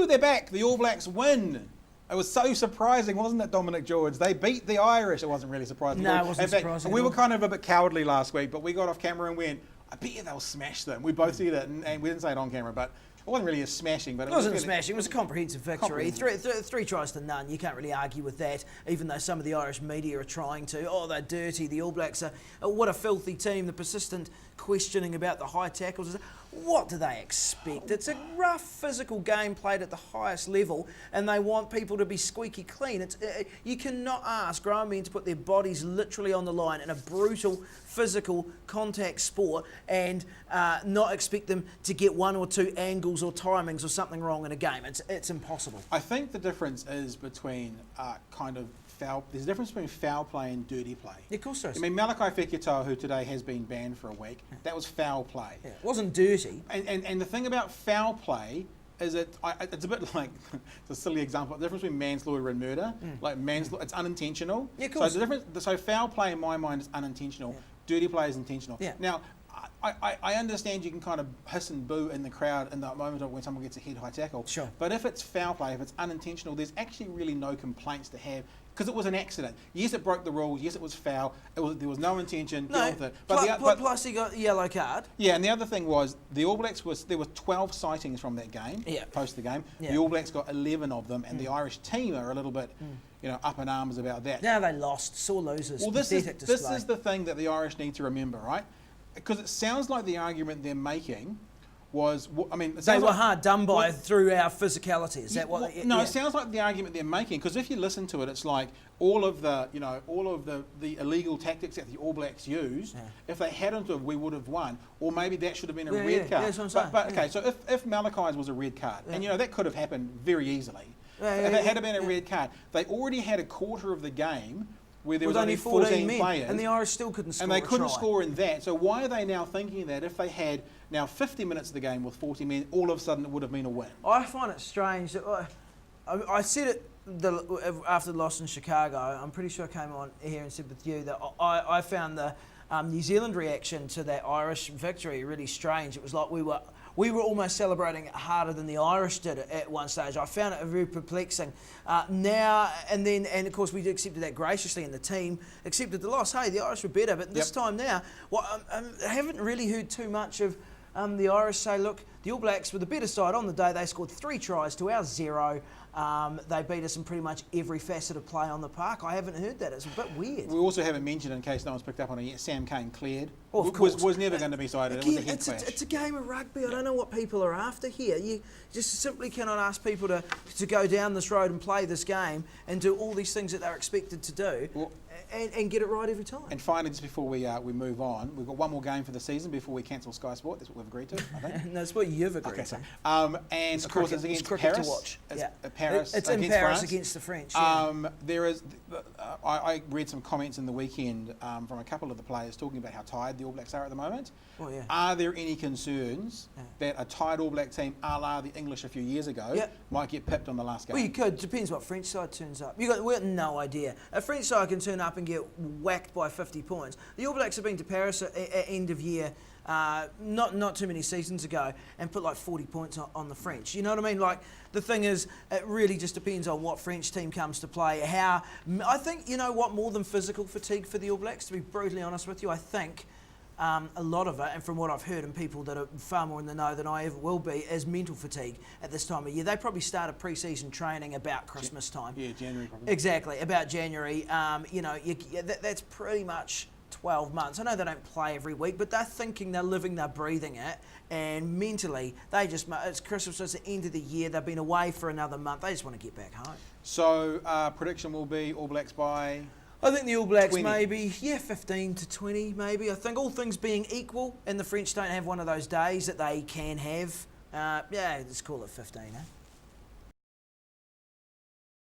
they're back. The All Blacks win. It was so surprising, wasn't it, Dominic George? They beat the Irish. It wasn't really surprising. No, it wasn't surprising. We were kind of a bit cowardly last week, but we got off camera and went, I bet you they'll smash them. We both said it, and we didn't say it on camera, but it wasn't really a smashing. But it wasn't a smashing. It was a comprehensive victory. Three tries to none. You can't really argue with that, even though some of the Irish media are trying to. Oh, they're dirty. The All Blacks are, what a filthy team. The persistent questioning about the high tackles. What do they expect? It's a rough physical game played at the highest level, and they want people to be squeaky clean. You cannot ask grown men to put their bodies literally on the line in a brutal physical contact sport and not expect them to get one or two angles or timings or something wrong in a game. It's impossible. I think the difference is between kind of foul. There's a difference between foul play and dirty play. Yeah, of course there is. I mean, Malakai Fekitoa, who today has been banned for a week, that was foul play. Yeah, it wasn't dirty. And the thing about foul play is it's a bit like, it's a silly example, the difference between manslaughter and murder. Like manslaughter, it's unintentional. Yeah, of course. So foul play in my mind is unintentional. Yeah. Dirty play is intentional. Yeah. Now, I understand you can kind of hiss and boo in the crowd in that moment of when someone gets a head high tackle. Sure. But if it's foul play, if it's unintentional, there's actually really no complaints to have because it was an accident. Yes, it broke the rules. Yes, it was foul. There was no intention. No, with it. Plus he got a yellow card. Yeah, and the other thing was the All Blacks there were 12 sightings from that game. Yeah. Post the game, yeah. The All Blacks got 11 of them, and the Irish team are a little bit, up in arms about that. Now they lost, sore losers. Well, this is the thing that the Irish need to remember, right? Because it sounds like the argument they're making was, they were hard done by through our physicality. Is that what? No, it sounds like the argument they're making. Because if you listen to it, it's like all of the illegal tactics that the All Blacks used. Yeah. If they hadn't have, we would have won. Or maybe that should have been a red card. Yeah, that's what I'm saying. But okay, so if Malakai's was a red card, and that could have happened very easily. If it had been a red card, they already had a quarter of the game where there was only 14 players. And the Irish still couldn't score. And they couldn't score in that. So why are they now thinking that if they had now 50 minutes of the game with 40 men, all of a sudden it would have been a win? I find it strange that I said it after the loss in Chicago. I'm pretty sure I came on here and said with you that I found the New Zealand reaction to that Irish victory really strange. It was like we were almost celebrating it harder than the Irish did at one stage. I found it very perplexing. And of course we accepted that graciously, and the team accepted the loss. Hey, the Irish were better, but this time now, I haven't really heard too much of the Irish say, look, the All Blacks were the better side on the day. They scored 3 tries to our 0. They beat us in pretty much every facet of play on the park. I haven't heard that. It's a bit weird. We also haven't mentioned, in case no one's picked up on it yet, Sam Cane cleared. Well, of course. Was never going to be cited. Again, it was a head clash. It's a game of rugby. I don't know what people are after here. You just simply cannot ask people to go down this road and play this game and do all these things that they're expected to do and get it right every time. And finally, just before we move on, we've got one more game for the season before we cancel Sky Sport. That's what we've agreed to, I think. No, that's what you've agreed to. And of course, it's against Paris. To watch. Paris. It's in Paris against the French. There is. I read some comments in the weekend from a couple of the players talking about how tired the All Blacks are at the moment. Oh, yeah. Are there any concerns that a tired All Black team, a la the English a few years ago, might get pipped on the last game? Well, you could. Depends what French side turns up. We got no idea. A French side can turn up and get whacked by 50 points. The All Blacks have been to Paris at end of year, not too many seasons ago, and put like 40 points on the French. You know what I mean? Like, the thing is, it really just depends on what French team comes to play. I think, more than physical fatigue for the All Blacks, to be brutally honest with you, I think a lot of it, and from what I've heard and people that are far more in the know than I ever will be, is mental fatigue at this time of year. They probably started pre-season training about Christmas time. Yeah, January probably. Exactly, about January. That's pretty much 12 months. I know they don't play every week, but they're thinking, they're living, they're breathing it, and mentally, it's Christmas, it's the end of the year, they've been away for another month, they just want to get back home. So, prediction will be All Blacks by... I think the All Blacks 20. maybe, 15 to 20 maybe. I think all things being equal, and the French don't have one of those days that they can have. Let's call it 15, eh?